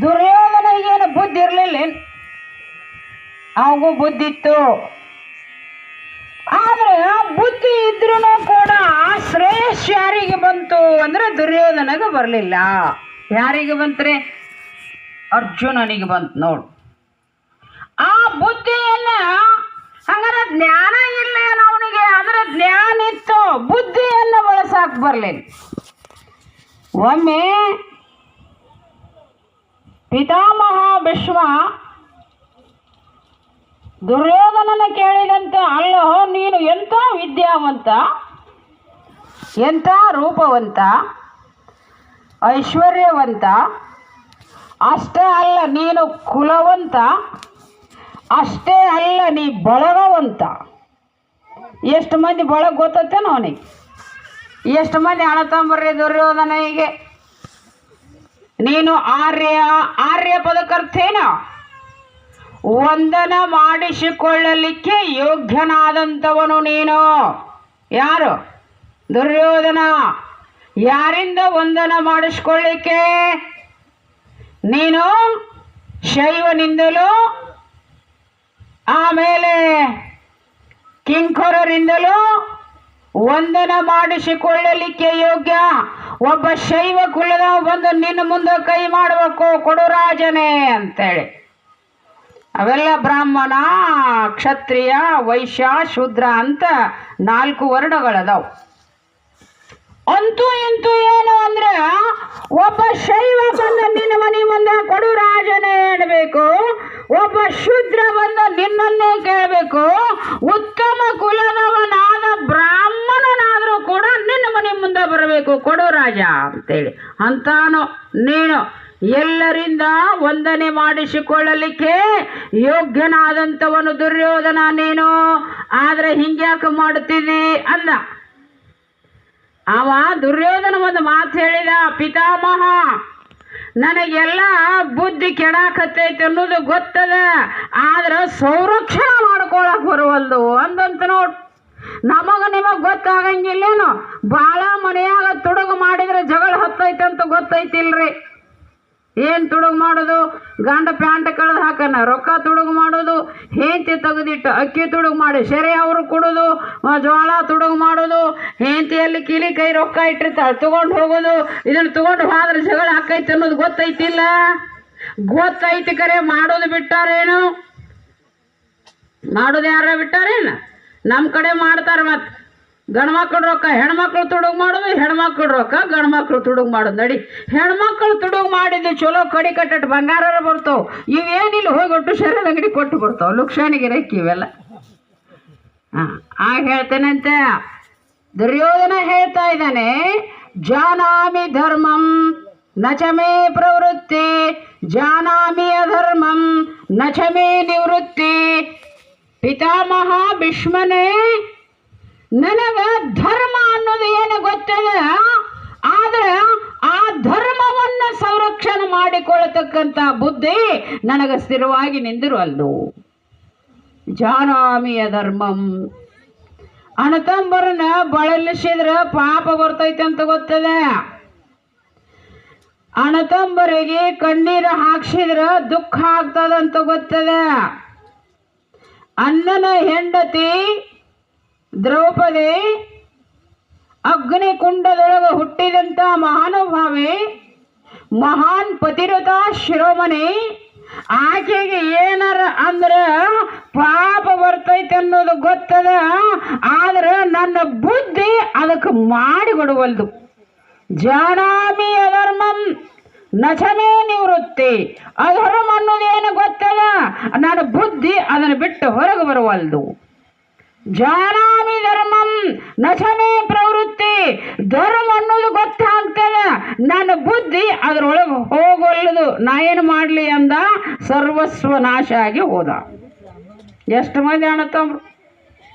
ದುರ್ಯೋಧನಿಗೇನು ಬುದ್ಧಿ ಇರಲಿಲ್ಲ, ಅವಗೂ ಬುದ್ಧಿ ಇತ್ತು. ಆದ್ರೆ ಬುದ್ಧಿ ಇದ್ರೂ ಕೂಡ ಶ್ರೇಷ್ಠ ಯಾರಿಗೆ ಬಂತು ಅಂದ್ರೆ ದುರ್ಯೋಧನಗೆ ಬರಲಿಲ್ಲ. ಯಾರಿಗೆ ಬಂತ್ರಿ? ಅರ್ಜುನನಿಗೆ ಬಂತು ನೋಡು. ಆ ಬುದ್ಧಿಯನ್ನ ಹಂಗಾರೆ ಜ್ಞಾನ ಇಲ್ಲ ಅವನಿಗೆ, ಅದರ ಜ್ಞಾನ ಇತ್ತು, ಬುದ್ಧಿಯನ್ನು ಬಳಸಕ್ ಬರಲಿಲ್ಲ. ಒಮ್ಮೆ ಪಿತಾಮಹ ಭೀಷ್ಮ ದುರ್ಯೋಧನನ ಕೇಳಿದಂತೆ, ಅಲ್ಲೋ ನೀನು ಎಂಥ ವಿದ್ಯಾವಂತ, ಎಂಥ ರೂಪವಂತ, ಐಶ್ವರ್ಯವಂತ, ಅಷ್ಟೇ ಅಲ್ಲ ನೀನು ಕುಲವಂತ, ಅಷ್ಟೇ ಅಲ್ಲ ನೀ ಬಳಗವಂತ. ಎಷ್ಟು ಮಂದಿ ಬಳಗ ಗೊತ್ತೇನೋ ಅವನಿಗೆ? ಎಷ್ಟು ಮಂದಿ ಅಣ್ಣ ತಮ್ಮರ್ರಿ ದುರ್ಯೋಧನಿಗೆ? ನೀನು ಆರ್ಯ ಪದಕರ್ತೇನೋ ವಂದನ ಮಾಡಿಸಿಕೊಳ್ಳಲಿಕ್ಕೆ ಯೋಗ್ಯನಾದಂಥವನು ನೀನು. ಯಾರು? ದುರ್ಯೋಧನ. ಯಾರಿಂದ ವಂದನ ಮಾಡಿಸ್ಕೊಳ್ಳಿಕ್ಕೆ? ನೀನು ಶೈವನಿಂದಲೂ ಆಮೇಲೆ ಕಿಂಕರರಿಂದಲೂ ವಂದನ ಮಾಡಿಸಿಕೊಳ್ಳಲಿಕ್ಕೆ ಯೋಗ್ಯ. ಒಬ್ಬ ಶೈವ ಕುಲದ ಬಂದು ನಿನ್ನ ಮುಂದೆ ಕೈ ಮಾಡಬೇಕು, ಕೊಡು ರಾಜನೇ ಅಂತೇಳಿ. ಅವೆಲ್ಲ ಬ್ರಾಹ್ಮಣ, ಕ್ಷತ್ರಿಯ, ವೈಶ್ಯ, ಶೂದ್ರ ಅಂತ 4 ವರ್ಣಗಳದಾವು. ಅಂತೂ ಇಂತೂ ಏನು ಅಂದ್ರೆ ಒಬ್ಬ ಶೈವ ಬಂದ ನಿನ್ನ ಮನೆ ಮುಂದೆ ಕೊಡು ರಾಜನೇ ಹೇಳಬೇಕು, ಒಬ್ಬ ಶೂದ್ರ ಬಂದ ನಿನ್ನನ್ನೇ ಕೇಳಬೇಕು, ಉತ್ತಮ ಕುಲದವನಾದ ಬ್ರಾಹ್ಮಣನಾದರೂ ಕೂಡ ನಿನ್ನ ಮನೆ ಮುಂದೆ ಬರಬೇಕು, ಕೊಡು ರಾಜ ಅಂತೇಳಿ. ಅಂತಾನು ನೀನು ಎಲ್ಲರಿಂದ ವಂದನೆ ಮಾಡಿಸಿಕೊಳ್ಳಲಿಕ್ಕೆ ಯೋಗ್ಯನಾದಂಥವನು ದುರ್ಯೋಧನ ನೀನು. ಆದ್ರೆ ಹಿಂಗ್ಯಾಕೆ ಮಾಡುತ್ತಿದ್ದಿ ಅಂದ. ಅವ ದುರ್ಯೋಧನ ಒಂದು ಮಾತು ಹೇಳಿದ, ಪಿತಾಮಹ ನನಗೆಲ್ಲ ಬುದ್ಧಿ ಕೆಡಾಕತ್ತೈತೆ ಅನ್ನೋದು ಗೊತ್ತದ, ಆದ್ರೆ ಸಂರಕ್ಷಣೆ ಮಾಡ್ಕೊಳಕ್ ಬರುವಲ್ದು ಅಂದಂತ ನೋಡ್. ನಿಮಗ್ ಗೊತ್ತಾಗಂಗಿಲ್ಲೇನು? ಭಾಳ ಮನೆಯಾಗ ತುಡುಗು ಮಾಡಿದ್ರೆ ಜಗಳ ಹತ್ತೈತಂತ ಗೊತ್ತೈತಿಲ್ರಿ. ಏನು ತುಡುಗು ಮಾಡೋದು? ಗಂಡ ಪ್ಯಾಂಟ್ ಕಳೆದು ಹಾಕನ, ರೊಕ್ಕ ತುಡುಗು ಮಾಡೋದು, ಹೆಂಡತಿ ತೆಗೆದಿಟ್ಟು ಅಕ್ಕಿ ತುಡುಗು ಮಾಡಿ ಸೆರೆ ಅವರು ಕೊಡೋದು, ಜೋಳ ತುಡುಗು ಮಾಡೋದು, ಹೆಂಡತಿಯಲ್ಲಿ ಕಿಲಿ ಕೈ ರೊಕ್ಕ ಇಟ್ಟಿರ್ತಾಳೆ ತಗೊಂಡು ಹೋಗೋದು, ಇದನ್ನು ತಗೊಂಡು ಹೋದ್ರೆ ಜಗಳ ಹಾಕೈತಿ ಅನ್ನೋದು ಗೊತ್ತೈತಿಲ್ಲ? ಗೊತ್ತೈತಿ, ಕರೆ ಮಾಡೋದು ಬಿಟ್ಟಾರೇನು? ಮಾಡೋದು ಯಾರ ಬಿಟ್ಟಾರೇನು? ನಮ್ಮ ಕಡೆ ಮಾಡ್ತಾರೆ. ಮತ್ತು ಗಂಡ್ಮಕ್ಳು ರೊಕ್ಕ ಹೆಣ್ಮಕ್ಳು ತುಡುಗು ಮಾಡೋದು, ಹೆಣ್ಮಕ್ಳು ರೊಕ್ಕ ಗಂಡ್ಮಕ್ಳು ತುಡುಗು ಮಾಡೋದು. ನಡಿ, ಹೆಣ್ಮಕ್ಳು ತುಡುಗು ಮಾಡಿದ್ದು ಚಲೋ, ಕಡಿ ಕಟ್ಟಟ್ಟು ಬಂಗಾರ ಬರ್ತಾವೆ. ಇವೇನಿಲ್ಲ, ಹೋಗಿ ಒಟ್ಟು ಶರೀರದ ಅಂಗಡಿ ಕೊಟ್ಟು ಬರ್ತಾವೆ, ಲುಕ್ಷಾನಿಗೆ ರೇಖಿ ಇವೆಲ್ಲ. ಆಗ ಹೇಳ್ತೇನಂತೆ ದುರ್ಯೋಧನ ಹೇಳ್ತಾ ಇದ್ದಾನೆ, ಜಾನಾಮಿ ಧರ್ಮಂ ನಚಮೇ ಪ್ರವೃತ್ತಿ, ಜಾನಾಮಿ ಅಧರ್ಮಂ ನಚಮೇ ನಿವೃತ್ತಿ. ಪಿತಾಮಹ ಭೀಷ್ಮನೇ, ನನಗ ಧರ್ಮ ಅನ್ನೋದು ಏನು ಗೊತ್ತದ, ಆದ್ರೆ ಆ ಧರ್ಮವನ್ನ ಸಂರಕ್ಷಣೆ ಮಾಡಿಕೊಳ್ಳತಕ್ಕಂಥ ಬುದ್ಧಿ ನನಗ ಸ್ಥಿರವಾಗಿ ನಿಂದಿರುವಲ್ದು. ಜಾನಾಮಿಯ ಧರ್ಮಂ. ಅಣ್ಣತಂಬರನ್ನ ಬಳಲಿಸಿದ್ರ ಪಾಪ ಬರ್ತೈತೆ ಅಂತ ಗೊತ್ತದ. ಅಣ್ಣತಂಬರಿಗೆ ಕಣ್ಣೀರು ಹಾಕ್ಸಿದ್ರ ದುಃಖ ಆಗ್ತದಂತ ಗೊತ್ತದ. ಅಣ್ಣನ ಹೆಂಡತಿ ದ್ರೌಪದಿ ಅಗ್ನಿಕುಂಡದೊಳಗೆ ಹುಟ್ಟಿದಂಥ ಮಹಾನುಭಾವಿ, ಮಹಾನ್ ಪತಿವ್ರತ ಶಿರೋಮಣಿ. ಆಕೆಗೆ ಏನಾರ ಅಂದ್ರೆ ಪಾಪ ಬರ್ತೈತೆ ಅನ್ನೋದು ಗೊತ್ತದ, ಆದ್ರೆ ನನ್ನ ಬುದ್ಧಿ ಅದಕ್ಕೆ ಮಾಡಿಬಿಡುವಲ್ದು. ಜಾನಾಮಿ ಅಧರ್ಮಂ ನಚಮೇ ನಿವೃತ್ತಿ. ಅಧರ್ಮ ಅನ್ನೋದೇನು ಗೊತ್ತದ, ನನ್ನ ಬುದ್ಧಿ ಅದನ್ನು ಬಿಟ್ಟು ಹೊರಗೆ ಬರುವಲ್ದು. ಜಾನಾಮಿ ಧರ್ಮಂ ನಚಮೇ ಪ್ರವೃತ್ತಿ. ಧರ್ಮ ಅನ್ನೋದು ಗೊತ್ತಾಗ್ತದ, ನನ್ನ ಬುದ್ಧಿ ಅದರೊಳಗೆ ಹೋಗಲ್ಲದು. ನಾ ಏನು ಮಾಡಲಿ ಅಂದ, ಸರ್ವಸ್ವ ನಾಶ ಆಗಿ ಹೋದ. ಎಷ್ಟು ಮಂದಿ ಅಣ್ಣತಂಬ್ರು?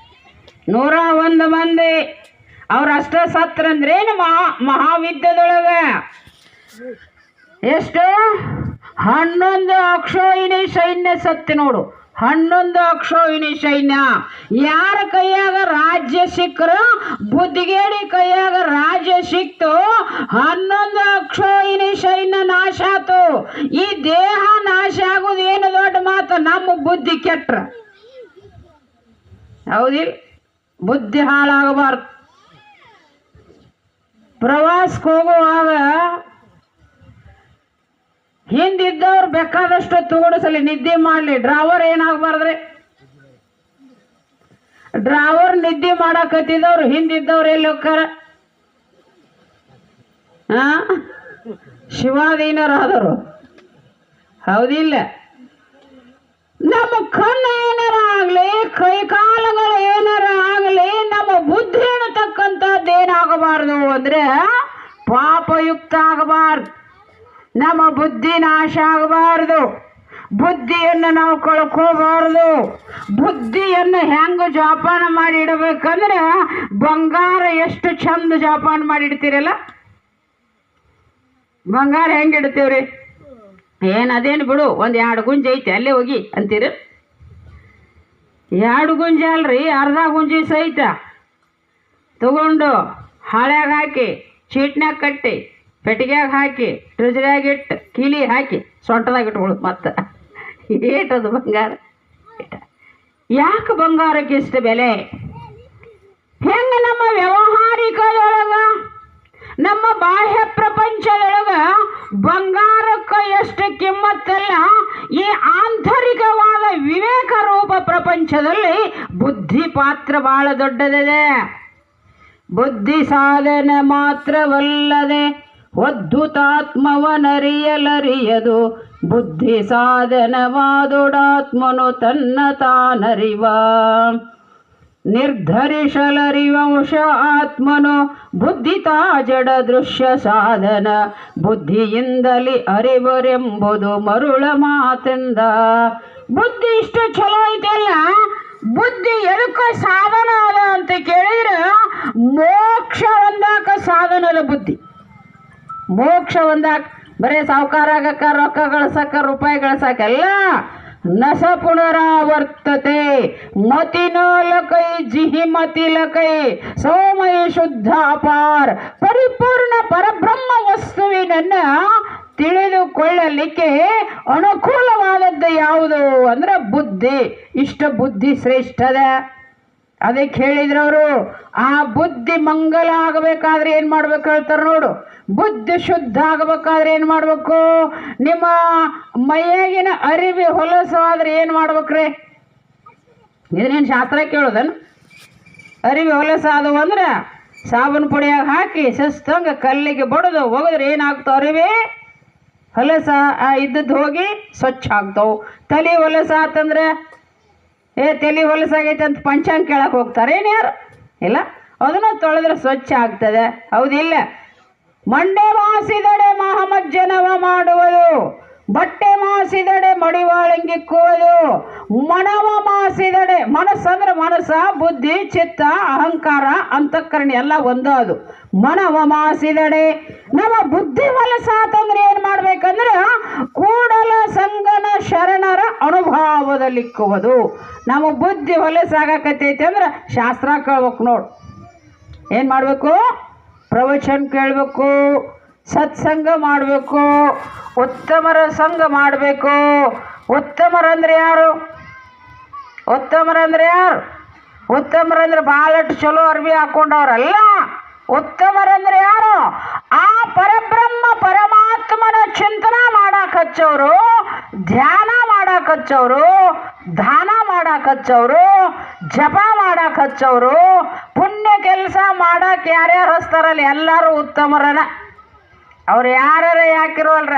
101 ಮಂದಿ. ಅವ್ರು ಅಷ್ಟ ಸತ್ರಂದ್ರೇನು ಮಹಾವಿದ್ಯದೊಳಗೆ ಎಷ್ಟು? 11 ಅಕ್ಷೋಹಿಣಿ ಸೈನ್ಯ ಸತ್ತಿ ನೋಡು. 11 ಅಕ್ಷೋಹಿಣಿ ಸೈನ್ಯ. ಯಾರ ಕೈಯಾಗ ರಾಜ್ಯ ಸಿಕ್ಕರ, ಬುದ್ಧಿಗೇಡಿ ಕೈಯಾಗ ರಾಜ್ಯ ಸಿಕ್ತು, 11 ಅಕ್ಷೋಹಿಣಿ ಸೈನ್ಯ ನಾಶ ಆತು. ಈ ದೇಹ ನಾಶ ಆಗೋದು ಏನು ದೊಡ್ಡ ಮಾತು, ನಮ್ಮ ಬುದ್ಧಿ ಕೆಟ್ರ. ಹೌದಿಲ್ಲ? ಬುದ್ಧಿ ಹಾಳಾಗಬಾರ್ದು. ಪ್ರವಾಸಕ್ಕೆ ಹೋಗುವಾಗ ಹಿಂದಿದ್ದವ್ರು ಬೇಕಾದಷ್ಟು ತೋಡಿಸಲಿ, ನಿದ್ದೆ ಮಾಡಲಿ, ಡ್ರೈವರ್ ಏನಾಗಬಾರ್ದ್ರಿ? ಡ್ರೈವರ್ ನಿದ್ದೆ ಮಾಡಕತ್ತಿದ್ದವ್ರು ಹಿಂದಿದ್ದವ್ರು ಎಲ್ಲಿ ಹೋಗ್ತಾರ? ಶಿವಾಧೀನರಾದರು. ಹೌದಿಲ್ಲ? ನಮ್ಮ ಕಣ್ಣು ಏನಾರ ಆಗಲಿ, ಕೈ ಕಾಲುಗಳು ಏನಾರ ಆಗಲಿ, ನಮ್ಮ ಬುದ್ಧಿ ಅನ್ನತಕ್ಕಂಥದ್ದು ಏನಾಗಬಾರ್ದು ಅಂದ್ರೆ ಪಾಪಯುಕ್ತ ಆಗಬಾರ್ದು. ನಮ್ಮ ಬುದ್ಧಿ ನಾಶ ಆಗಬಾರ್ದು. ಬುದ್ಧಿಯನ್ನು ನಾವು ಕಳ್ಕೋಬಾರ್ದು. ಬುದ್ಧಿಯನ್ನು ಹೆಂಗೆ ಜೋಪಾನ ಮಾಡಿ ಇಡಬೇಕಂದ್ರೆ ಬಂಗಾರ ಎಷ್ಟು ಚಂದ ಜೋಪಾನ ಮಾಡಿ ಇಡ್ತೀರಲ್ಲ, ಬಂಗಾರ ಹೆಂಗೆ ಇಡ್ತೀವ್ರಿ? ಏನು ಅದೇನು ಬಿಡು, 1-2 ಗುಂಜಿ ಐತೆ ಅಲ್ಲೇ ಹೋಗಿ ಅಂತೀರಿ. 2 ಗುಂಜಿ ಅಲ್ರಿ, ಅರ್ಧ ಗುಂಜಿ ಸಹಿತ ತಗೊಂಡು ಹಾಳ್ಯಾಗ ಹಾಕಿ, ಚೀಟ್ನ್ಯಾಗ ಕಟ್ಟಿ, ಪೆಟ್ಟಿಗ್ಯಾಗ ಹಾಕಿ, ಟ್ರಿಜ್ರ್ಯಾಗ ಇಟ್ಟು, ಕೀಲಿ ಹಾಕಿ, ಸೊಂಟದಾಗ ಇಟ್ಕೊಳ್ಳು. ಮತ್ತೆ ಏಟದು ಬಂಗಾರ? ಯಾಕೆ ಬಂಗಾರಕ್ಕೆ ಇಷ್ಟು ಬೆಲೆ? ಹೆಂಗೆ ನಮ್ಮ ವ್ಯಾವಹಾರಿಕದೊಳಗ, ನಮ್ಮ ಬಾಹ್ಯ ಪ್ರಪಂಚದೊಳಗ ಬಂಗಾರಕ್ಕೆ ಎಷ್ಟು ಕಿಮ್ಮತ್ತಲ್ಲ, ಈ ಆಂತರಿಕವಾದ ವಿವೇಕ ರೂಪ ಪ್ರಪಂಚದಲ್ಲಿ ಬುದ್ಧಿ ಪಾತ್ರ ಬಹಳ ದೊಡ್ಡದಿದೆ. ಬುದ್ಧಿ ಸಾಧನೆ ಮಾತ್ರವಲ್ಲದೆ ಒದ್ದುತಾತ್ಮವನರಿಯಲರಿಯದು, ಬುದ್ಧಿ ಸಾಧನವಾದೊಡಾತ್ಮನು ತನ್ನ ತಾನರಿವ. ನಿರ್ಧರಿಸಲರಿವಂಶ ಆತ್ಮನು ಬುದ್ಧಿ ತಾ ಜಡ ದೃಶ್ಯ ಸಾಧನ, ಬುದ್ಧಿಯಿಂದಲೇ ಅರಿವರೆಂಬುದು ಮರುಳ ಮಾತೆಂದ. ಬುದ್ಧಿ ಇಷ್ಟು ಚಲೋ ಐತಲ್ಲ, ಬುದ್ಧಿ ಎದಕ್ಕೆ ಸಾಧನ ಅದ ಅಂತ ಕೇಳಿದ್ರೆ ಮೋಕ್ಷ ಒಂದಾಕ ಸಾಧನ ಅಲ್ಲ ಬುದ್ಧಿ. ಮೋಕ್ಷ ಒಂದಾಕ ಬರೇ ಸಾವುಕಾರ ಆಗಕ್ಕ, ರೊಕ್ಕ ಗಳಸಕ್ಕ, ರೂಪಾಯಿ ಗಳಸಕ್ಕೆಲ್ಲ. ನಸ ಪುನರಾವರ್ತತೆ ಮತಿನೋಲಕೈ ಜಿಹಿ ಮತಿಲಕೈ ಸೋಮಯ ಶುದ್ಧ ಅಪಾರ್. ಪರಿಪೂರ್ಣ ಪರಬ್ರಹ್ಮ ವಸ್ತುವಿನನ್ನ ತಿಳಿದುಕೊಳ್ಳಲಿಕ್ಕೆ ಅನುಕೂಲವಾದದ್ದು ಯಾವುದು ಅಂದ್ರೆ ಬುದ್ಧಿ. ಇಷ್ಟ ಬುದ್ಧಿ ಶ್ರೇಷ್ಠದ. ಅದಕ್ಕೆ ಹೇಳಿದ್ರವರು, ಆ ಬುದ್ಧಿ ಮಂಗಲ ಆಗಬೇಕಾದ್ರೆ ಏನು ಮಾಡ್ಬೇಕು ಹೇಳ್ತಾರೆ ನೋಡು. ಬುದ್ಧಿ ಶುದ್ಧ ಆಗಬೇಕಾದ್ರೆ ಏನು ಮಾಡಬೇಕು? ನಿಮ್ಮ ಮೈಯಾಗಿನ ಅರಿವಿ ಹೊಲಸು ಆದ್ರೆ ಏನು ಮಾಡ್ಬೇಕ್ರಿ? ಇದನ್ನೇನು ಶಾಸ್ತ್ರ ಕೇಳೋದನ್ನು? ಅರಿವಿ ಹೊಲಸಾದವು ಅಂದ್ರೆ ಸಾಬೂನು ಪುಡಿಯಾಗ ಹಾಕಿ ಶಿಸ್ತಂಗೆ ಕಲ್ಲಿಗೆ ಬಡಿದು ಒಗೆದ್ರೆ ಏನಾಗ್ತಾವ? ಅರಿವಿ ಹೊಲಸ ಇದ್ದದ್ದು ಹೋಗಿ ಸ್ವಚ್ಛ ಆಗ್ತಾವೆ. ತಲೆ ಹೊಲಸ ಆತಂದ್ರೆ ತಲೆ ಹೊಲಸಾಗೈತೆ ಅಂತ ಪಂಚಾಂಗ ಕೇಳಕ್ಕೆ ಹೋಗ್ತಾರೆ ಏನು ಯಾರು? ಇಲ್ಲ, ಅದನ್ನು ತೊಳೆದ್ರೆ ಸ್ವಚ್ಛ ಆಗ್ತದೆ. ಹೌದಿಲ್ಲ? ಮಂಡೆ ಮಾಸಿದಡೆ ಮಹಾಮಜ್ಜನವ ಮಾಡುವುದು, ಬಟ್ಟೆ ಮಾಸಿದಡೆ ಮಡಿವಾಳಂಗಿಕ್ಕುವುದು, ಮನವ ಮಾಸಿದಡೆ, ಮನಸ್ಸಂದ್ರೆ ಮನಸ್ಸ, ಬುದ್ಧಿ, ಚಿತ್ತ, ಅಹಂಕಾರ, ಅಂತಃಕರಣ ಎಲ್ಲ ಒಂದೋ ಅದು. ಮನವ ಮಾಸಿದಡೆ ನಮ್ಮ ಬುದ್ಧಿ ಹೊಲಸಾತಂದ್ರೆ ಏನು ಮಾಡ್ಬೇಕಂದ್ರೆ ಕೂಡಲ ಸಂಗನ ಶರಣರ ಅನುಭಾವದಲ್ಲಿಕ್ಕುವುದು. ನಮ್ಮ ಬುದ್ಧಿ ಹೊಲಸಾಗಕತ್ತೈತಿ ಅಂದ್ರೆ ಶಾಸ್ತ್ರ ಕೇಳ್ಬೇಕು ನೋಡು. ಏನು ಮಾಡಬೇಕು? ಪ್ರವಚನ ಕೇಳಬೇಕು, ಸತ್ಸಂಗ ಮಾಡಬೇಕು, ಉತ್ತಮರ ಸಂಘ ಮಾಡಬೇಕು. ಉತ್ತಮರಂದ್ರೆ ಯಾರು? ಉತ್ತಮರಂದ್ರೆ ಯಾರು? ಉತ್ತಮರಂದ್ರೆ ಭಾಳಷ್ಟು ಚಲೋ ಅರ್ವಿ ಹಾಕೊಂಡವ್ರಲ್ಲ. ಉತ್ತಮರಂದ್ರೆ ಯಾರು? ಆ ಪರಬ್ರಹ್ಮ ಪರಮಾತ್ಮನ ಚಿಂತನ ಮಾಡಕ್ಕೆ ಹಚ್ಚವರು, ಧ್ಯಾನ ಮಾಡಕ್ಕೆ ಹಚ್ಚವರು, ದಾನ ಮಾಡಕ್ಕೆ ಹಚ್ಚವರು, ಜಪ ಮಾಡಕ್ಕೆ ಹಚ್ಚವರು, ಪುಣ್ಯ ಕೆಲಸ ಮಾಡಕ್ಕೆ ಯಾರ್ಯಾರು ಹಚ್ತಾರಲ್ಲ ಎಲ್ಲರೂ ಉತ್ತಮರನ. ಅವ್ರು ಯಾರು ಯಾಕಿರೋಲ್ರ,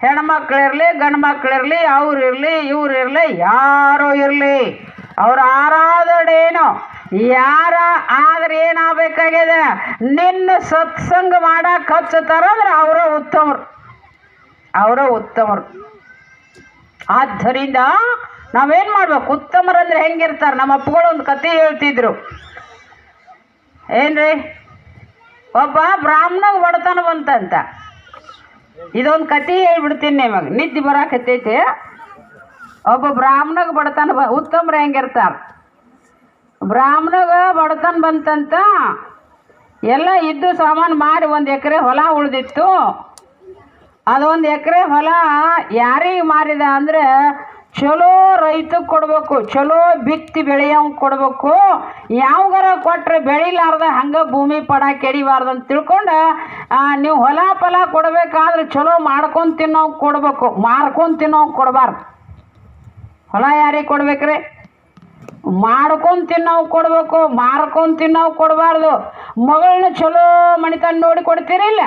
ಹೆಣ್ಮಕ್ಳಿರಲಿ ಗಂಡು ಮಕ್ಳಿರಲಿ, ಅವ್ರಿರಲಿ ಇವ್ರಿರಲಿ ಯಾರೋ ಇರಲಿ, ಅವ್ರ ಆರಾಧಡೇನೋ ಯಾರ ಆದ್ರೆ ಏನಾಗಬೇಕಾಗಿದೆ? ನಿನ್ನ ಸತ್ಸಂಗ ಮಾಡಕ್ಕೆ ಹಚ್ಚತಾರಂದ್ರೆ ಅವರ ಉತ್ತಮರು, ಅವರ ಉತ್ತಮರು. ಆದ್ದರಿಂದ ನಾವೇನು ಮಾಡ್ಬೇಕು? ಉತ್ತಮರಂದ್ರೆ ಹೆಂಗಿರ್ತಾರೆ? ನಮ್ಮ ಅಪ್ಪಗಳು ಒಂದು ಕತೆ ಹೇಳ್ತಿದ್ರು. ಏನ್ರಿ, ಒಬ್ಬ ಬ್ರಾಹ್ಮಣಗೆ ಬಡತನ ಬಂತಂತ. ಇದೊಂದು ಕತೆ ಹೇಳ್ಬಿಡ್ತೀನಿ ನಿಮಗೆ, ನಿದ್ದೆ ಬರಾಕತ್ತೈತೆ. ಒಬ್ಬ ಬ್ರಾಹ್ಮಣಗೆ ಬಡತನ ಉತ್ತಮರು ಹೆಂಗಿರ್ತಾರ, ಬ್ರಾಹ್ಮಣಗ ಬಡತನ ಬಂತಂತ ಎಲ್ಲ ಇದ್ದು ಸಾಮಾನು ಮಾರಿ 1 ಎಕರೆ ಹೊಲ ಉಳಿದಿತ್ತು. ಅದು 1 ಎಕರೆ ಹೊಲ ಯಾರಿಗೆ ಮಾರಿದ ಅಂದರೆ ಚಲೋ ರೈತಗೆ ಕೊಡ್ಬೇಕು, ಚಲೋ ಬಿತ್ತಿ ಬೆಳೆಯವ್ ಕೊಡ್ಬೇಕು. ಯಾವಾಗಾರ ಕೊಟ್ರೆ ಬೆಳಿಲಾರ್ದ ಹಂಗೆ ಭೂಮಿ ಪಡ ಕೆಡಿಬಾರ್ದು ಅಂತ ತಿಳ್ಕೊಂಡು ನೀವು ಹೊಲ ಫಲ ಕೊಡಬೇಕಾದ್ರೆ ಚಲೋ ಮಾಡ್ಕೊಂಡು ತಿನ್ನೋವು ಕೊಡ್ಬೇಕು, ಮಾರ್ಕೊಂಡು ತಿನ್ನೋವು ಕೊಡಬಾರ್ದು. ಹೊಲ ಯಾರಿಗೆ ಕೊಡ್ಬೇಕ್ರಿ? ಮಾಡ್ಕೊಂಡು ತಿನ್ನೋವು ಕೊಡ್ಬೇಕು, ಮಾರ್ಕೊಂಡು ತಿನ್ನೋವು ಕೊಡಬಾರ್ದು. ಮಗಳನ್ನ ಚಲೋ ಮಣಿತನ ನೋಡಿ ಕೊಡ್ತೀರಿಲ್ಲ,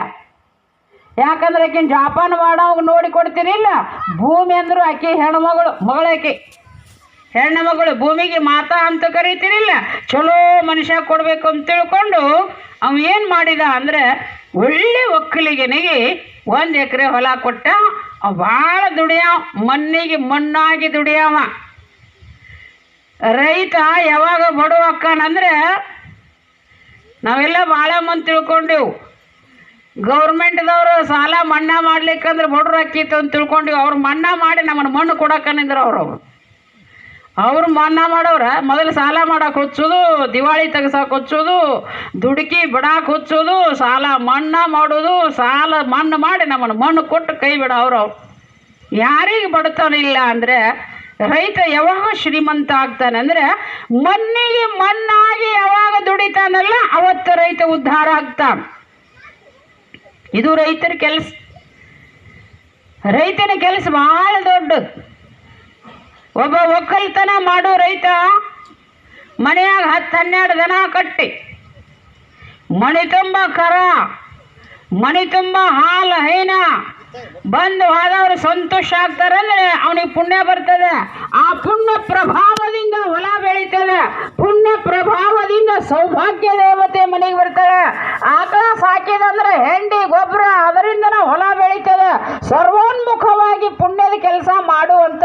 ಯಾಕಂದ್ರೆ ಆಕಿನ ಜಾಪಾನ ಮಾಡೋವಾಗ ನೋಡಿ ಕೊಡ್ತೀರಿಲ್ಲ. ಭೂಮಿ ಅಂದರು ಆಕೆ ಹೆಣ್ಮಗಳು, ಮಗಳಾಕಿ ಹೆಣ್ಣು ಮಗಳು, ಭೂಮಿಗೆ ಮಾತಾ ಅಂತ ಕರಿತೀರಿಲ್ಲ. ಚಲೋ ಮನುಷ್ಯ ಕೊಡಬೇಕು ಅಂತ ತಿಳ್ಕೊಂಡು ಅವ ಏನು ಮಾಡಿದ ಅಂದರೆ ಒಳ್ಳೆ ಒಕ್ಕಲಿಗನಿಗೆ 1 ಎಕರೆ ಹೊಲ ಕೊಟ್ಟ. ಅವ ಭಾಳ ದುಡಿಯವ, ಮಣ್ಣಿಗೆ ಮಣ್ಣಾಗಿ ದುಡಿಯವ. ರೈತ ಯಾವಾಗ ಬಡವ ಅಕ್ಕನಂದ್ರೆ ನಾವೆಲ್ಲ ಭಾಳ ಮಂದಿ ತಿಳ್ಕೊಂಡೆವು, ಗೌರ್ಮೆಂಟ್ದವರು ಸಾಲ ಮನ್ನಾ ಮಾಡ್ಲಿಕ್ಕಂದ್ರೆ ಬಡ್ರು ಅಕ್ಕಿತ್ತು ಅಂತ ತಿಳ್ಕೊಂಡಿವಿ. ಅವ್ರು ಮನ್ನಾ ಮಾಡಿ ನಮ್ಮನ್ನು ಮಣ್ಣು ಕೊಡಕ್ಕನಿಂದ್ರು ಅವ್ರು ಮನ್ನಾ ಮಾಡೋರ ಮೊದಲು ಸಾಲ ಮಾಡಕ್ಕೆ ಹುಚ್ಚೋದು, ದಿವಾಳಿ ತೆಗ್ಸಕ್ಕೆ ಹುಚ್ಚೋದು, ದುಡುಕಿ ಬಿಡಕ್ಕೆ ಹುಚ್ಚೋದು, ಸಾಲ ಮನ್ನಾ ಮಾಡೋದು, ಸಾಲ ಮಣ್ಣು ಮಾಡಿ ನಮ್ಮನ್ನು ಮಣ್ಣು ಕೊಟ್ಟು ಕೈ ಬಿಡೋರು. ಯಾರಿಗೆ ಬಡತನಿಲ್ಲ ಅಂದರೆ ರೈತ ಯಾವಾಗ ಶ್ರೀಮಂತ ಆಗ್ತಾನೆ ಅಂದರೆ ಮಣ್ಣಿಗೆ ಮಣ್ಣಾಗಿ ಯಾವಾಗ ದುಡಿತಾನಲ್ಲ ಅವತ್ತು ರೈತ ಉದ್ಧಾರ ಆಗ್ತಾನೆ. ಇದು ರೈತರ ಕೆಲಸ. ರೈತನ ಕೆಲಸ ಭಾಳ ದೊಡ್ಡದು. ಒಬ್ಬ ಒಕ್ಕಲ್ತನ ಮಾಡೋ ರೈತ ಮನೆಯಾಗ 10-12 ದನ ಕಟ್ಟಿ, ಮನೆ ತುಂಬ ಕರ, ಮನೆ ತುಂಬ ಹಾಲು ಹೈನ ಬಂದು ಹೋದವ್ರು ಸಂತೋಷ ಆಗ್ತಾರಂದ್ರೆ ಅವನಿಗೆ ಪುಣ್ಯ ಬರ್ತದೆ. ಆ ಪುಣ್ಯ ಪ್ರಭಾವದಿಂದ ಹೊಲ ಬೆಳೀತದೆ, ಪುಣ್ಯ ಪ್ರಭಾವದಿಂದ ಸೌಭಾಗ್ಯ ದೇವತೆ ಮನೆಗೆ ಬರ್ತಾಳೆ. ಆಕಳ ಸಾಕಿದಂದ್ರೆ ಹೆಂಡಿ ಗೊಬ್ಬರ ಅದರಿಂದ ಹೊಲ ಬೆಳೀತದೆ. ಸರ್ವೋನ್ಮುಖವಾಗಿ ಪುಣ್ಯದ ಕೆಲಸ ಮಾಡುವಂಥ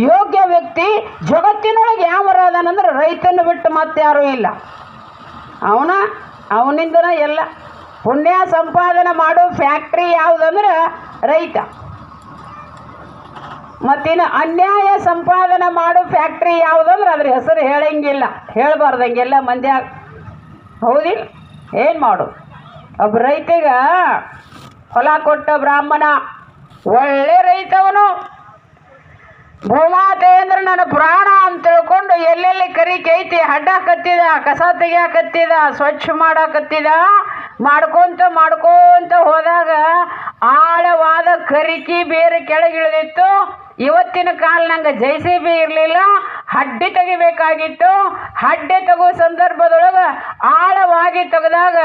ಯೋಗ್ಯ ವ್ಯಕ್ತಿ ಜಗತ್ತಿನೊಳಗೆ ಯಾವರ ಅದನಂದ್ರೆ ರೈತನ ಬಿಟ್ಟು ಮತ್ತೆ ಯಾರೂ ಇಲ್ಲ. ಅವನಿಂದನೇ ಎಲ್ಲ ಪುಣ್ಯ ಸಂಪಾದನೆ ಮಾಡೋ ಫ್ಯಾಕ್ಟ್ರಿ ಯಾವುದಂದ್ರೆ ರೈತ. ಮತ್ತಿನ್ನು ಅನ್ಯಾಯ ಸಂಪಾದನೆ ಮಾಡೋ ಫ್ಯಾಕ್ಟ್ರಿ ಯಾವುದಂದ್ರೆ ಅದ್ರ ಹೆಸರು ಹೇಳಂಗಿಲ್ಲ, ಹೇಳಬಾರ್ದಂಗೆಲ್ಲ ಮಂದ್ಯಾಗ. ಹೌದಿಲ್ಲ? ಏನು ಮಾಡು? ಒಬ್ಬ ರೈತಗ ಹೊಲ ಕೊಟ್ಟ ಬ್ರಾಹ್ಮಣ ಒಳ್ಳೆ ರೈತವನು. ಭೂಮಾತೆ ಅಂದ್ರೆ ನನ್ನ ಪ್ರಾಣ ಅಂತ ತಿಳ್ಕೊಂಡು ಎಲ್ಲೆಲ್ಲಿ ಕರಿ ಕೈತಿ ಅಡ್ಡಾಕತ್ತಿದ, ಕಸ ತೆಗಿಯಾಕತ್ತಿದ, ಸ್ವಚ್ಛ ಮಾಡಾಕತ್ತಿದ. ಮಾಡ್ಕೊಂತ ಹೋದಾಗ ಆಳವಾದ ಕರಿಕಿ ಬೇರೆ ಕೆಳಗಿಳಿದಿತ್ತು. ಇವತ್ತಿನ ಕಾಲ ನಂಗೆ JCB ಇರಲಿಲ್ಲ, ಹಡ್ಡಿ ತೆಗಿಬೇಕಾಗಿತ್ತು. ಹಡ್ಡಿ ತೆಗೋ ಸಂದರ್ಭದೊಳಗೆ ಆಳವಾಗಿ ತೆಗೆದಾಗ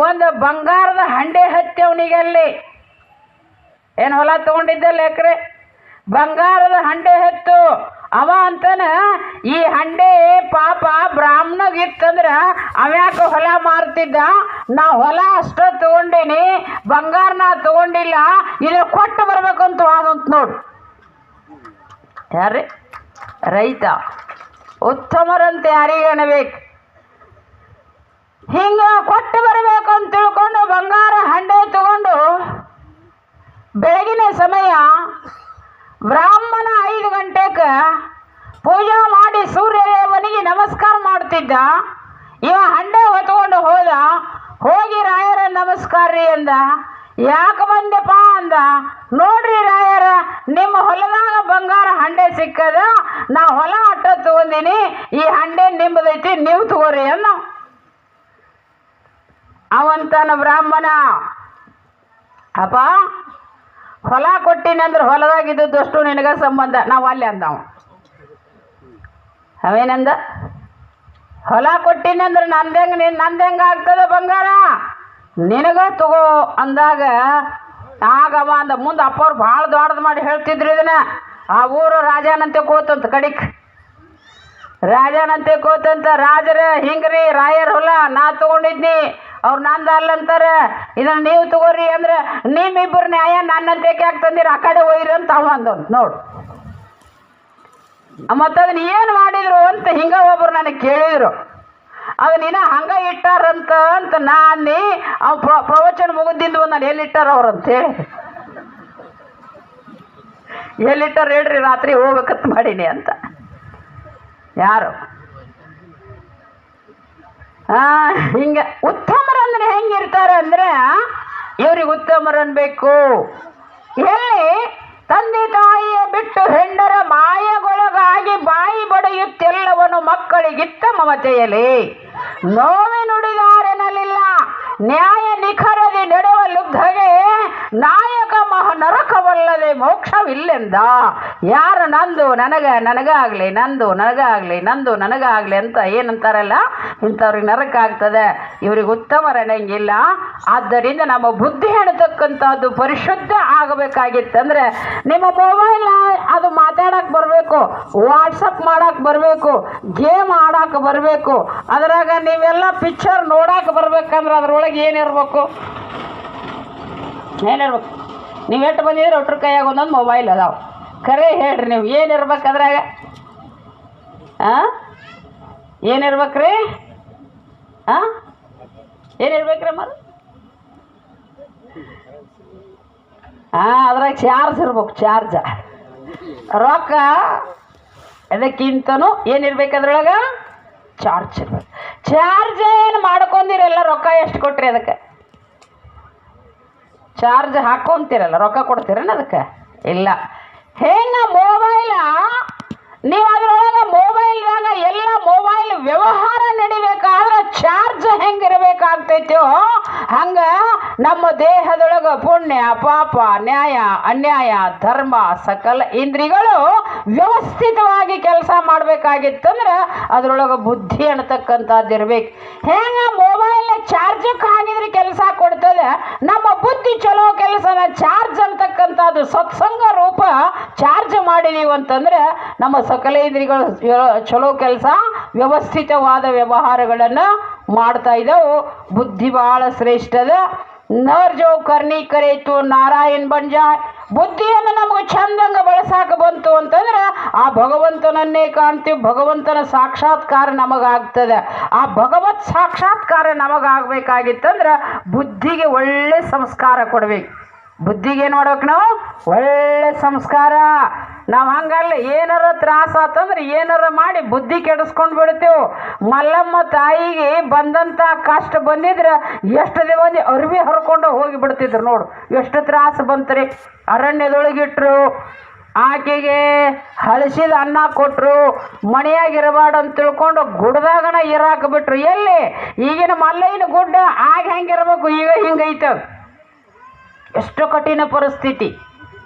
ಒಂದು ಬಂಗಾರದ ಹಂಡೆ ಹತ್ತಿ ಅವನಿಗೆ ಅಲ್ಲಿ ಏನು ಹೊಲ ತೊಗೊಂಡಿದ್ದಲ್ಲ ಎಕರೆ ಬಂಗಾರದ ಹಂಡೆ ಹತ್ತು. ಅವ ಅಂತಾನ ಈ ಹಂಡೆ ಪಾಪ ಬ್ರಾಹ್ಮಣಗಿತ್ತಂದ್ರೆ ಅವ್ಯಾಕ ಹೊಲ ಮಾರ್ತಿದ್ದ, ನಾ ಹೊಲ ಅಷ್ಟ ತಗೊಂಡೇನಿ, ಬಂಗಾರನ ತಗೊಂಡಿಲ್ಲ, ಇದ್ರ ಕೊಟ್ಟು ಬರ್ಬೇಕಂತ ವಾದಂತ ನೋಡು. ಯಾರೇ ರೈತ ಉತ್ತಮರಂತೆ ಯಾರಿಗೆ ಅನ್ಬೇಕು. ಹಿಂಗ ಕೊಟ್ಟು ಬರಬೇಕು ಅಂತ ತಿಳ್ಕೊಂಡು ಬಂಗಾರ ಹಂಡೆ ತಗೊಂಡು ಬೆಳಗಿನ ಸಮಯ ಬ್ರಾಹ್ಮಣ 5 ಗಂಟೆಗೆ ಪೂಜೆ ಮಾಡಿ ಸೂರ್ಯದೇವನಿಗೆ ನಮಸ್ಕಾರ ಮಾಡ್ತಿದ್ದ. ಇವ ಹಂಡೆ ಹೊತ್ಕೊಂಡು ಹೋಗಿ ರಾಯರ ನಮಸ್ಕಾರ ರೀ ಅಂದ. ಯಾಕೆ ಬಂದೆಪ್ಪ ಅಂದ. ನೋಡ್ರಿ ರಾಯರ, ನಿಮ್ಮ ಹೊಲದಾಗ ಬಂಗಾರ ಹಂಡೆ ಸಿಕ್ಕದ, ನಾ ಹೊಲ ಅಟ್ಟ ತಗೊಂಡಿನಿ, ಈ ಹಂಡೆ ನಿಮ್ಮದೈತಿ, ನೀವು ತಗೋರಿ ಅನ್ನ. ಅವಂತನ ಬ್ರಾಹ್ಮಣ, ಅಪ್ಪ ಹೊಲ ಕೊಟ್ಟಿನಂದ್ರೆ ಹೊಲದಾಗಿದ್ದಷ್ಟು ನಿನಗ ಸಂಬಂಧ, ನಾವು ಅಲ್ಲಿ ಅಂದವ. ಅವೇನಂದ, ಹೊಲ ಕೊಟ್ಟಿನಂದ್ರೆ ನಂದೆಂಗೆ ಆಗ್ತದೆ ಬಂಗಾರ, ನಿನಗ ತಗೋ ಅಂದಾಗ ಆಗವ ಅಂದ. ಮುಂದೆ ಅಪ್ಪವ್ರು ಭಾಳ ದೊಡ್ಡದು ಮಾಡಿ ಹೇಳ್ತಿದ್ರು ಇದನ್ನ. ಆ ಊರು ರಾಜನಂತೆ ಕೋತಂತ ಕಡಿಕ್ ರಾಜನಂತೆ ಕೋತಂತ. ರಾಜರ ಹಿಂಗ್ರಿ ರಾಯರ ಹೊಲ ನಾ ತಗೊಂಡಿದ್ನಿ, ಅವ್ರು ನಂದು ಅಲ್ಲಂತಾರೆ, ಇದನ್ನ ನೀವು ತಗೋರಿ ಅಂದ್ರೆ ನಿಮ್ಮಿಬ್ಬರು ನ್ಯಾಯ ನನ್ನಂತೆ ಯಾಕೆ ತಂದಿರ, ಆ ಕಡೆ ಒಯ್ರಿ ಅಂತ ಅವ ಅಂದವ್ ನೋಡು. ಮತ್ತದನ್ನ ಏನು ಮಾಡಿದ್ರು ಅಂತ ಹಿಂಗ ಒಬ್ರು ನನಗೆ ಕೇಳಿದ್ರು. ಅದನ್ನ ಹಂಗ ಇಟ್ಟಾರಂತ ಅಂತ ನಾನಿ ಅವ್ ಪ್ರವಚನ ಮುಗಿದಿಂದ ನಾನು ಎಲ್ಲಿ ಇಟ್ಟಾರ ಅವ್ರಂತ ಹೇಳಿ ಎಲ್ಲಿಟ್ಟಾರ ಹೇಳ್ರಿ, ರಾತ್ರಿ ಹೋಗ್ಬೇಕಂತ ಮಾಡೀನಿ ಅಂತ. ಯಾರು ಹಿಂಗೆ ಉತ್ತಮರಂದ್ರೆ ಹೆಂಗಿರ್ತಾರೆ ಅಂದ್ರೆ ಇವ್ರಿಗೆ ಉತ್ತಮರನ್ಬೇಕು. ಎಲ್ಲಿ ತಂದೆ ತಾಯಿಯ ಬಿಟ್ಟು ಹೆಂಡರ ಮಾಯಗೊಳಗಾಗಿ ಬಾಯಿ ಬಡಿಯುತ್ತೆಲ್ಲವನು ಮಕ್ಕಳಿಗಿತ್ತ ಮಮತೆಯಲಿ. ನೋವಿ ನುಡಿದಾರೆನಲಿಲ್ಲ ನ್ಯಾಯ ನಿಖರದಿ ನಡೆವ ಲುಬ್ಧಗೆ ನಾಯಕ ನರಕವಲ್ಲದೆ ಮೋಕ್ಷವಿಲ್ಲೆಂದ. ಯಾರು ನಂದು ನನಗಾಗ್ಲಿ, ನಂದು ನನಗಾಗ್ಲಿ, ನಂದು ನನಗಾಗ್ಲಿ ಅಂತ ಏನಂತಾರಲ್ಲ, ಇಂಥವ್ರಿಗೆ ನರಕ ಆಗ್ತದೆ. ಇವ್ರಿಗೆ ಉತ್ತಮರನಂಗಿಲ್ಲ. ಆದ್ದರಿಂದ ನಮ್ಮ ಬುದ್ಧಿ ಹೇಳ್ತಕ್ಕಂಥದ್ದು ಪರಿಶುದ್ಧ ಆಗಬೇಕಾಗಿತ್ತಂದ್ರೆ ನಿಮ್ಮ ಮೊಬೈಲ್ ಅದು ಮಾತಾಡಕ್ಕೆ ಬರಬೇಕು, ವಾಟ್ಸಪ್ ಮಾಡಕ್ಕೆ ಬರಬೇಕು, ಗೇಮ್ ಆಡಕ್ಕೆ ಬರಬೇಕು. ಅದ್ರಾಗ ನೀವೆಲ್ಲ ಪಿಕ್ಚರ್ ನೋಡಕ್ಕೆ ಬರ್ಬೇಕಂದ್ರೆ ಅದ್ರೊಳಗೆ ಏನಿರ್ಬೇಕು? ನೀವು ಎಷ್ಟು ಬಂದಿದ್ರೆ ಒಟ್ರ ಕೈಯಾಗ ಒಂದೊಂದು ಮೊಬೈಲ್ ಅದಾವ. ಖರೆ ಹೇಳ್ರಿ, ನೀವು ಏನಿರ್ಬೇಕು ಅದ್ರಾಗ? ಏನಿರ್ಬೇಕ್ರಿ? ಏನಿರ್ಬೇಕ್ರಿ ಮರ? ಅದ್ರಾಗ ಚಾರ್ಜ್ ಇರ್ಬೇಕು. ಚಾರ್ಜ ರೊಕ್ಕ ಅದಕ್ಕಿಂತನೂ ಏನಿರ್ಬೇಕು ಅದ್ರೊಳಗೆ? ಚಾರ್ಜ್ ಇರ್ಬೇಕು. ಚಾರ್ಜ್ ಏನು ಮಾಡ್ಕೊಂಡಿರಲ್ಲ, ರೊಕ್ಕ ಎಷ್ಟು ಕೊಟ್ರಿ ಅದಕ್ಕೆ? ಚಾರ್ಜ್ ಹಾಕೊಂತೀರಲ್ಲ, ರೊಕ್ಕ ಕೊಡ್ತೀರೇನು ಅದಕ್ಕೆ? ಇಲ್ಲ. ಹೆಂಗ ಮೊಬೈಲ ನೀವು ಅದ್ರೊಳಗೆ ಮೊಬೈಲ್ದಾಗ ಎಲ್ಲ ಮೊಬೈಲ್ ವ್ಯವಹಾರ ನಡಿಬೇಕಾದ್ರೆ ಚಾರ್ಜ್ ಹೆಂಗಿರಬೇಕಾಗ್ತೈತೋ ಹಂಗ ನಮ್ಮ ದೇಹದೊಳಗೆ ಪುಣ್ಯ ಪಾಪ ನ್ಯಾಯ ಅನ್ಯಾಯ ಧರ್ಮ ಸಕಲ ಇಂದ್ರಿಗಳು ವ್ಯವಸ್ಥಿತವಾಗಿ ಕೆಲಸ ಮಾಡಬೇಕಾಗಿತ್ತಂದ್ರೆ ಅದರೊಳಗೆ ಬುದ್ಧಿ ಅನ್ನತಕ್ಕಂಥದ್ದು ಇರ್ಬೇಕು. ಹೆಂಗ ಮೊಬೈಲ್ನ ಚಾರ್ಜಕ್ಕೆ ಹಾಕಿದ್ರೆ ಕೆಲಸ ಕೊಡ್ತದೆ, ನಮ್ಮ ಬುದ್ಧಿ ಚಲೋ ಕೆಲಸನ ಚಾರ್ಜ್ ಅಂತಕ್ಕಂಥದ್ದು ಸತ್ಸಂಗ ರೂಪ ಚಾರ್ಜ್ ಮಾಡಿದೀವಿ ಅಂತಂದ್ರೆ ನಮ್ಮ ಸಕಲ ಇಂದ್ರಿಗಳು ಚಲೋ ಕೆಲಸ ವ್ಯವಸ್ಥಿತವಾದ ವ್ಯವಹಾರಗಳನ್ನು ಮಾಡ್ತಾ ಇದ್ದಾವೆ. ಬುದ್ಧಿ ಭಾಳ ಶ್ರೇಷ್ಠದ. ನರ್ ಜೋ ಕರ್ಣಿ ಕರೇತು ನಾರಾಯಣ್ ಬಂಜಾಯ್. ಬುದ್ಧಿಯನ್ನು ನಮಗೆ ಚಂದಂಗ ಬಳಸಾಕ ಬಂತು ಅಂತಂದ್ರೆ ಆ ಭಗವಂತನನ್ನೇ ಕಾಣ್ತೀವಿ. ಭಗವಂತನ ಸಾಕ್ಷಾತ್ಕಾರ ನಮಗಾಗ್ತದೆ. ಆ ಭಗವತ್ ಸಾಕ್ಷಾತ್ಕಾರ ನಮಗಾಗಬೇಕಾಗಿತ್ತಂದ್ರೆ ಬುದ್ಧಿಗೆ ಒಳ್ಳೆ ಸಂಸ್ಕಾರ ಕೊಡ್ಬೇಕು. ಬುದ್ಧಿಗೆ ಏನು ಮಾಡ್ಬೇಕು ನಾವು? ಒಳ್ಳೆ ಸಂಸ್ಕಾರ. ನಾವು ಹಂಗಲ್ಲ, ಏನಾರ ತ್ರಾಸ ಆತಂದ್ರೆ ಏನಾರ ಮಾಡಿ ಬುದ್ಧಿ ಕೆಡಿಸ್ಕೊಂಡು ಬಿಡ್ತೇವೆ. ಮಲ್ಲಮ್ಮ ತಾಯಿಗೆ ಬಂದಂಥ ಕಷ್ಟ ಬಂದಿದ್ರೆ ಎಷ್ಟು ಮಂದಿ ಅರ್ವಿ ಹರ್ಕೊಂಡು ಹೋಗಿ ಬಿಡ್ತಿದ್ರು. ನೋಡು ಎಷ್ಟು ತ್ರಾಸ ಬಂತ್ರಿ. ಅರಣ್ಯದೊಳಗಿಟ್ರು, ಆಕೆಗೆ ಹಳಸಿದ ಅನ್ನ ಕೊಟ್ಟರು, ಮನೆಯಾಗಿರಬಾರ್ದು ಅಂತ ತಿಳ್ಕೊಂಡು ಗುಡ್ದಾಗನ ಇರಾಕ ಬಿಟ್ರು. ಎಲ್ಲಿ ಈಗಿನ ಮಲ್ಲಯ್ಯನ ಗುಡ್ಡ ಆಗ ಹೆಂಗಿರ್ಬೇಕು, ಈಗ ಹಿಂಗೈತ. ಎಷ್ಟು ಕಠಿಣ ಪರಿಸ್ಥಿತಿ.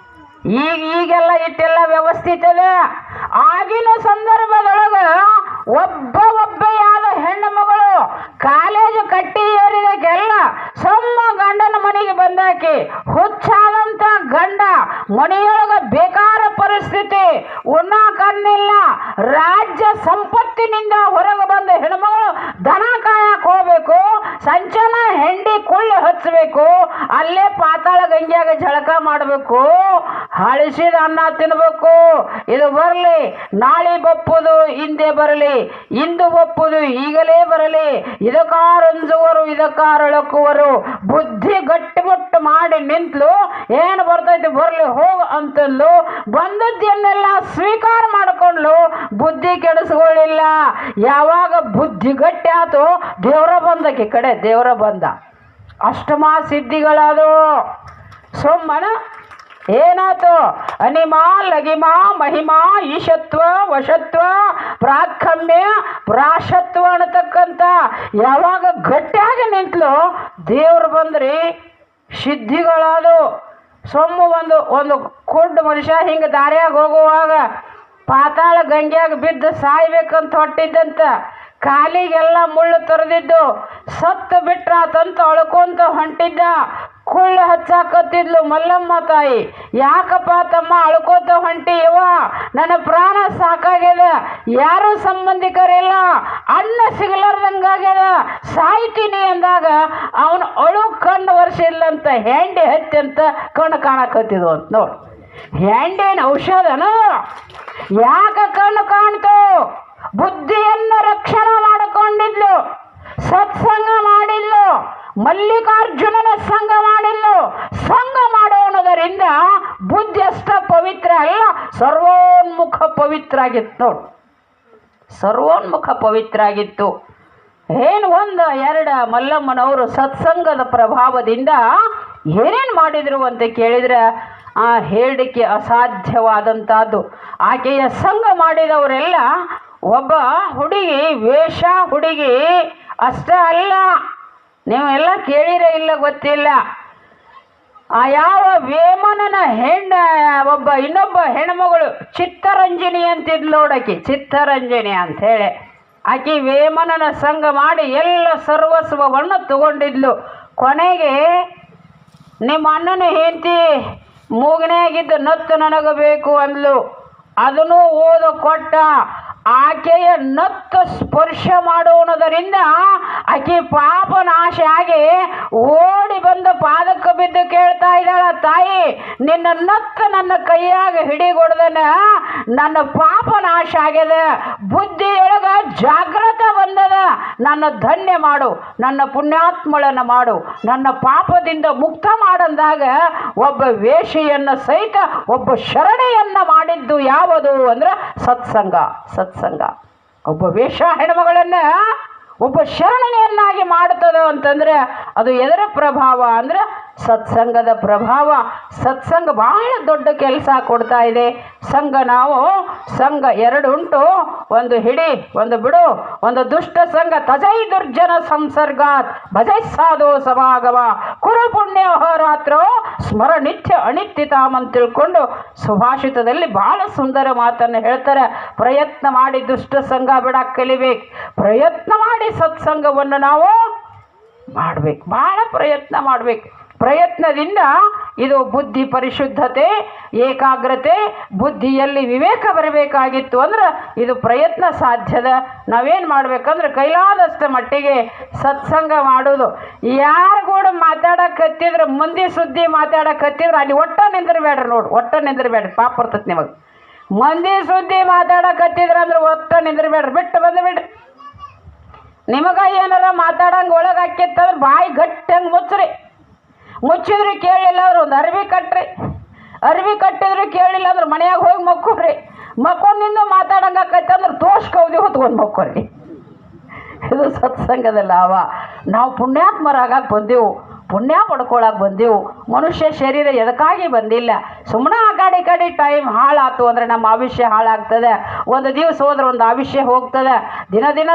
ಈಗೆಲ್ಲ ಇಟ್ಟೆಲ್ಲ ವ್ಯವಸ್ಥಿತದ. ಆಗಿನ ಸಂದರ್ಭದೊಳಗೆ ಒಬ್ಬೆಯಾದ ಹೆಣ್ಣು ಮಗಳು ಕಾಲೇಜು ಕಟ್ಟಿ ಏರಿದಕ್ಕೆಲ್ಲ ಸಮ್ಮ ಗಂಡನ ಮನೆಗೆ ಬಂದಾಕಿ ಹುಚ್ಚಾದಂಥ ಗಂಡ ಮನೆಯೊಳಗೆ ಬೇಕಾರ ಪರಿಸ್ಥಿತಿ, ಉಣ್ಣಾಕನ್ನಿಲ್ಲ. ರಾಜ್ಯ ಸಂಪತ್ತಿನಿಂದ ಹೊರಗೆ ಬಂದ ಹೆಣ್ಮಗಳು ದನ ಕಾಯಕ್ಕೆ ಹೋಗ್ಬೇಕು, ಸಂಚನ ಹೆಂಡಿ ಕೊಳ್ಳಿ ಹಚ್ಚಬೇಕು, ಅಲ್ಲೇ ಪಾತಾಳ ಗಂಗೆಯಾಗ ಜಳಕ ಮಾಡಬೇಕು, ಹಳಿಸಿದ ಅನ್ನ ತಿನ್ಬೇಕು. ಇದು ಬರಲಿ, ನಾಳೆ ಬಪ್ಪುದು ಹಿಂದೆ ಬರಲಿ, ಇಂದು ಬಪ್ಪುದು ಈಗಲೇ ಬರಲಿ, ಇದಕ್ಕಾರಂಜುವರು ಇದಕ್ಕಾರಳಕುವರು. ಬುದ್ಧಿ ಗಟ್ಟಿಮುಟ್ಟು ಮಾಡಿ ನಿಂತಲು, ಏನು ಬರ್ತೈತಿ ಬರಲಿ ಹೋಗು ಅಂತಂದು ಬಂದದ್ದನ್ನೆಲ್ಲ ಸ್ವೀಕಾರ ಮಾಡಿಕೊಂಡ್ಲು. ಬುದ್ಧಿ ಕೆಡಿಸ್ಕೊಳ್ಳಿಲ್ಲ. ಯಾವಾಗ ಬುದ್ಧಿ ಗಟ್ಟಿ ಆತು ದೇವರ ಬಂದಕ್ಕೆ ಕಡೆ ದೇವರ ಬಂದ. ಅಷ್ಟಮಾ ಸಿದ್ಧಿಗಳದು. ಸೋಮನ ಏನಾತು? ಅನಿಮಾ ಲಗಿಮಾ ಮಹಿಮಾ ಈಶತ್ವ ವಶತ್ವ ಪ್ರಾಕಮ್ಯ ಪ್ರಾಶತ್ವ ಅನ್ನತಕ್ಕಂಥ ಯಾವಾಗ ಗಟ್ಟಿಯಾಗಿ ನಿಂತಲು ದೇವ್ರು ಬಂದ್ರಿ ಸಿದ್ಧಿಗಳದು. ಸೊಮ್ಮು ಒಂದು ಕುಡ್ಡ ಮನುಷ್ಯ ಹಿಂಗೆ ದಾರಿಯಾಗ ಹೋಗುವಾಗ ಪಾತಾಳ ಗಂಗೆಯಾಗ ಬಿದ್ದು ಸಾಯ್ಬೇಕಂತ ಹೊಟ್ಟಿದ್ದಂತ, ಕಾಲಿಗೆಲ್ಲ ಮುಳ್ಳು ತೊರೆದಿದ್ದು, ಸತ್ತು ಬಿಟ್ರಾತಂತ ಅಳ್ಕೊಂತ ಹೊಂಟಿದ್ದ. ಕುಳ್ಳು ಹಚ್ಚಾಕತ್ತಿದ್ಲು ಮಲ್ಲಮ್ಮ ತಾಯಿ. ಯಾಕಪ್ಪ ತಮ್ಮ ಅಳ್ಕೋತ ಹೊಂಟಿ? ಯವ್ವ ನನ್ನ ಪ್ರಾಣ ಸಾಕಾಗ್ಯದ, ಯಾರು ಸಂಬಂಧಿಕರಿಲ್ಲ, ಅನ್ನ ಸಿಗಲಾರ್ದಂಗಾಗ್ಯದ, ಸಾಯ್ತೀನಿ ಅಂದಾಗ ಅವನು ಅಳು ಕಣ್ಣು ವರ್ಷಿಲ್ಲಂತ ಹೆಂಡಿ ಹತ್ತಿ ಅಂತ ಕಣ್ಣು ಕಾಣಕತ್ತಿದ್ವು ಅಂತ ನೋಡಿ. ಹೆಂಡೇನು ಔಷಧನ? ಯಾಕೆ ಕಣ್ಣು ಕಾಣ್ತು? ಬುದ್ಧಿಯನ್ನು ರಕ್ಷಣೆ ಮಾಡಿಕೊಂಡಿದ್ಲು, ಸತ್ಸಂಗ ಮಾಡಿದ್ಲು, ಮಲ್ಲಿಕಾರ್ಜುನನ ಸಂಘ ಮಾಡಿದ್ಲು. ಸಂಘ ಮಾಡೋಣದರಿಂದ ಬುದ್ಧಿ ಅಷ್ಟ ಪವಿತ್ರ ಅಲ್ಲ, ಸರ್ವೋನ್ಮುಖ ಪವಿತ್ರ ಆಗಿತ್ತು ನೋಡು, ಸರ್ವೋನ್ಮುಖ ಪವಿತ್ರ ಆಗಿತ್ತು. ಏನು ಒಂದು ಎರಡು ಮಲ್ಲಮ್ಮನವರು ಸತ್ಸಂಗದ ಪ್ರಭಾವದಿಂದ ಏನೇನು ಮಾಡಿದರು ಅಂತ ಕೇಳಿದರೆ ಹೇಳಲಿಕ್ಕೆ ಅಸಾಧ್ಯವಾದಂಥದ್ದು. ಆಕೆಯ ಸಂಘ ಮಾಡಿದವರೆಲ್ಲ ಒಬ್ಬ ಹುಡುಗಿ, ವೇಷ ಹುಡುಗಿ ಅಷ್ಟೇ ಅಲ್ಲ, ನೀವೆಲ್ಲ ಕೇಳಿರೇ ಇಲ್ಲ ಗೊತ್ತಿಲ್ಲ. ಯಾವ ವೇಮನನ ಒಬ್ಬ ಇನ್ನೊಬ್ಬ ಹೆಣ್ಮಗಳು ಚಿತ್ತರಂಜನಿ ಅಂತಿದ್ಲು ನೋಡಕ್ಕೆ, ಚಿತ್ತರಂಜನಿ ಅಂಥೇಳಿ ಆಕೆ ವೇಮನನ ಸಂಘ ಮಾಡಿ ಎಲ್ಲ ಸರ್ವಸ್ವವನ್ನು ತಗೊಂಡಿದ್ಲು. ಕೊನೆಗೆ ನಿಮ್ಮ ಅಣ್ಣನ ಹೆಂಡತಿ ಮೂಗನಾಗಿದ್ದು ನತ್ತು ನನಗೆ ಬೇಕು ಅಂದ್ಲು. ಅದನ್ನು ಓದು ಕೊಟ್ಟ. ಆಕೆಯ ನತ್ತು ಸ್ಪರ್ಶ ಮಾಡೋಣದರಿಂದ ಆಕೆ ಪಾಪ ನಾಶ ಆಗಿ ಓಡಿ ಬಂದು ಪಾದಕ್ಕೆ ಬಿದ್ದು ಕೇಳ್ತಾ ಇದ್ದಾಳ, ತಾಯಿ ನಿನ್ನ ನತ್ತು ನನ್ನ ಕೈಯಾಗ ಹಿಡಿಗೊಡ್ದನ ನನ್ನ ಪಾಪ ನಾಶ ಆಗ್ಯದ, ಬುದ್ಧಿಯೊಳಗ ಜಾಗೃತ ಬಂದದ, ನನ್ನ ಧನ್ಯ ಮಾಡು, ನನ್ನ ಪುಣ್ಯಾತ್ಮಳನ್ನು ಮಾಡು, ನನ್ನ ಪಾಪದಿಂದ ಮುಕ್ತ ಮಾಡಂದಾಗ ಒಬ್ಬ ವೇಷಿಯನ್ನು ಸಹಿತ ಒಬ್ಬ ಶರಣೆಯನ್ನು ಮಾಡಿದ್ದು ಯಾವುದು ಅಂದ್ರೆ ಸತ್ಸಂಗ. ಸತ್ಸಂಗ ಒಬ್ಬ ವೇಷ ಹೆಣ್ಮಗಳನ್ನು ಒಬ್ಬ ಶರಣೆಯನ್ನಾಗಿ ಮಾಡುತ್ತದೆ ಅಂತಂದರೆ ಅದು ಎದರ ಪ್ರಭಾವ ಅಂದರೆ ಸತ್ಸಂಗದ ಪ್ರಭಾವ. ಸತ್ಸಂಗ ಬಹಳ ದೊಡ್ಡ ಕೆಲಸ ಕೊಡ್ತಾ ಇದೆ. ಸಂಘ ಎರಡು ಉಂಟು, ಒಂದು ಹಿಡಿ ಒಂದು ಬಿಡು. ಒಂದು ದುಷ್ಟ ಸಂಘ ತಜೈ ದುರ್ಜನ ಸಂಸರ್ಗಾತ್ ಭಜೈ ಸಾಧೋ ಸಮಾಗಮ ಕುರು ಪುಣ್ಯ ಅಹೋರಾತ್ರೋ ಸ್ಮರ ನಿತ್ಯ ಅನಿತ್ಯತಾಮ್ ಅಂತ ತಿಳ್ಕೊಂಡು ಸುಭಾಷಿತದಲ್ಲಿ ಬಹಳ ಸುಂದರ ಮಾತನ್ನು ಹೇಳ್ತಾರೆ. ಪ್ರಯತ್ನ ಮಾಡಿ ದುಷ್ಟ ಸಂಘ ಬಿಡಕ್ಕೆ ಕಲಿಬೇಕು, ಪ್ರಯತ್ನ ಮಾಡಿ ಸತ್ಸಂಗವನ್ನು ನಾವು ಮಾಡಬೇಕು, ಬಹಳ ಪ್ರಯತ್ನ ಮಾಡಬೇಕು. ಪ್ರಯತ್ನದಿಂದ ಇದು ಬುದ್ಧಿ ಪರಿಶುದ್ಧತೆ, ಏಕಾಗ್ರತೆ, ಬುದ್ಧಿಯಲ್ಲಿ ವಿವೇಕ ಬರಬೇಕಾಗಿತ್ತು ಅಂದ್ರೆ ಇದು ಪ್ರಯತ್ನ ಸಾಧ್ಯದ. ನಾವೇನು ಮಾಡಬೇಕಂದ್ರೆ ಕೈಲಾದಷ್ಟು ಮಟ್ಟಿಗೆ ಸತ್ಸಂಗ ಮಾಡೋದು. ಯಾರು ಕೂಡ ಮಾತಾಡಕತ್ತಿದ್ರೆ ಮಂದಿ ಸುದ್ದಿ ಮಾತಾಡಕತ್ತಿದ್ರೆ ಅಲ್ಲಿ ಒಟ್ಟ ನಿಂದಿರಬೇಡ್ರಿ, ನೋಡು ಒಟ್ಟ ನಿಂದಿರಬೇಡ್ರಿ, ಪಾಪ ಬರ್ತೈತೆ ನಿಮಗೆ. ಮಂದಿ ಸುದ್ದಿ ಮಾತಾಡಕತ್ತಿದ್ರೆ ಅಂದ್ರೆ ಒಟ್ಟ ನಿಂದಿರಬೇಡ್ರಿ, ಬಿಟ್ಟು ಬಂದುಬಿಡ್ರಿ. ನಿಮಗೆ ಏನಾರ ಮಾತಾಡಂಗೆ ಒಳಗೆ ಹಾಕಿತ್ತಂದ್ರೆ ಬಾಯಿ ಗಟ್ಟಂಗೆ ಮುಚ್ಚ್ರಿ. ಮುಚ್ಚಿದ್ರೆ ಕೇಳಿಲ್ಲ ಅಂದ್ರೆ ಒಂದು ಅರ್ವಿ ಕಟ್ರಿ, ಅರ್ವಿ ಕಟ್ಟಿದ್ರೆ ಕೇಳಿಲ್ಲ ಅಂದ್ರೆ ಮನೆಯಾಗ ಹೋಗಿ ಮಕ್ಕೋರಿ. ಮಕ್ಕೊಂಡಿಂದ ಮಾತಾಡಂಗೆ ಆಕೈತಂದ್ರೆ ತೋರ್ಸ್ಕೌದಿ ಹೊತ್ಕೊಂಡು ಮಕ್ಕೋರಿ. ಇದು ಸತ್ಸಂಗದ ಲಾಭ. ನಾವು ಪುಣ್ಯಾತ್ಮರಾಗಕ್ಕೆ ಬಂದೆವು, ಪುಣ್ಯ ಪಡ್ಕೊಳಕ್ಕೆ ಬಂದೆವು. ಮನುಷ್ಯ ಶರೀರ ಎದಕ್ಕಾಗಿ ಬಂದಿಲ್ಲ. ಸುಮ್ಮನೆ ಆ ಕಡೆ ಟೈಮ್ ಹಾಳಾಯ್ತು ಅಂದರೆ ನಮ್ಮ ಆಯುಷ್ಯ ಹಾಳಾಗ್ತದೆ. ಒಂದು ದಿವಸ ಹೋದ್ರೆ ಒಂದು ಆಯುಷ್ಯ ಹೋಗ್ತದೆ. ದಿನ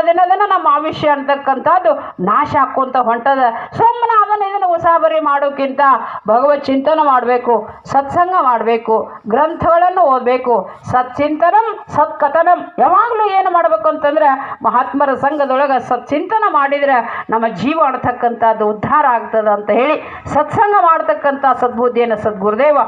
ನಮ್ಮ ಆಯುಷ್ಯ ಅಂತಕ್ಕಂಥದ್ದು ನಾಶ ಹಾಕ್ಕೊಂತ ಹೊಂಟದ. ಸುಮ್ಮನೆ ಇದನ್ನು ಉಸಾಬರಿ ಮಾಡೋಕ್ಕಿಂತ ಭಗವತ್ ಚಿಂತನೆ ಮಾಡಬೇಕು, ಸತ್ಸಂಗ ಮಾಡಬೇಕು, ಗ್ರಂಥಗಳನ್ನು ಓದಬೇಕು. ಸತ್ಚಿಂತನಂ ಸತ್ಕಥನಂ. ಯಾವಾಗಲೂ ಏನು ಮಾಡಬೇಕು ಅಂತಂದ್ರೆ ಮಹಾತ್ಮರ ಸಂಘದೊಳಗೆ ಸತ್ಚಿಂತನೆ ಮಾಡಿದರೆ ನಮ್ಮ ಜೀವ ಅಂತಕ್ಕಂಥದ್ದು ಉದ್ಧಾರ ಆಗ್ತದೆ ಅಂತ ಹೇಳಿ ಸತ್ಸಂಗ ಮಾಡ್ತಕ್ಕಂಥ ಸದ್ಬುದ್ಧಿಯನ್ನು ಸದ್ಗುರುದೇವ